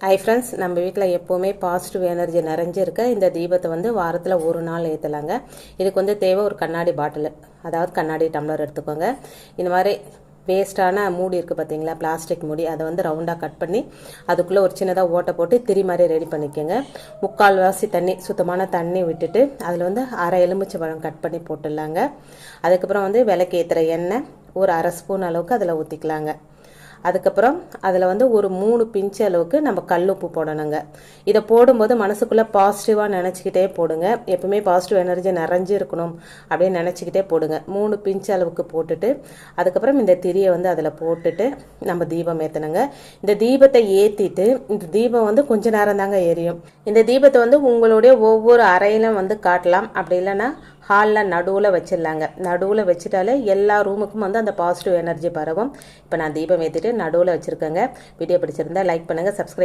Hi friends, நம்ம வீட்டில் எப்போவுமே பாசிட்டிவ் எனர்ஜி நிறைஞ்சிருக்க இந்த தீபத்தை வந்து வாரத்தில் ஒரு நாள் ஏற்றலாங்க. இதுக்கு வந்து தேவை ஒரு கண்ணாடி பாட்டில், அதாவது கண்ணாடி டம்ளர் எடுத்துக்கோங்க. இந்த மாதிரி வேஸ்ட்டான மூடி இருக்குது பார்த்தீங்களா, பிளாஸ்டிக் மூடி, அதை வந்து ரவுண்டாக கட் பண்ணி அதுக்குள்ளே ஒரு சின்னதாக ஓட்டை போட்டு திரி மாதிரி ரெடி பண்ணிக்கோங்க. 3/4 தண்ணி, சுத்தமான தண்ணி விட்டுட்டு அதில் வந்து அரை எலுமிச்சை பழம் கட் பண்ணி போட்டுடலாங்க. அதுக்கப்புறம் வந்து விளக்கு ஏற்றுற எண்ணெய் ஒரு அரை ஸ்பூன் அளவுக்கு அதில் ஊற்றிக்கலாங்க. அதுக்கப்புறம் அதில் வந்து ஒரு 3 பிஞ்சு அளவுக்கு நம்ம கல்லுப்பு போடணுங்க. இதை போடும்போது மனசுக்குள்ளே பாசிட்டிவாக நினச்சிக்கிட்டே போடுங்க. எப்பவுமே பாசிட்டிவ் எனர்ஜி நிறைஞ்சு இருக்கணும் அப்படின்னு நினச்சிக்கிட்டே போடுங்க. 3 பிஞ்சு அளவுக்கு போட்டுட்டு அதுக்கப்புறம் இந்த திரியை வந்து அதில் போட்டுட்டு நம்ம தீபம் ஏற்றணுங்க. இந்த தீபத்தை ஏற்றிட்டு இந்த தீபம் வந்து கொஞ்ச நேரம் தாங்க எரியும். இந்த தீபத்தை வந்து உங்களுடைய ஒவ்வொரு அறையிலும் வந்து காட்டலாம். அப்படி இல்லைன்னா ஹாலில் நடுவில் வச்சிடலாங்க. நடுவில் வச்சுட்டாலே எல்லா ரூமுக்கும் வந்து அந்த பாசிட்டிவ் எனர்ஜி பரவும். இப்போ நான் தீபம் ஏற்றிட்டு நடுவில் வச்சுருக்கேங்க. வீடியோ பிடிச்சிருந்தா லைக் பண்ணுங்கள், சப்ஸ்கிரைப்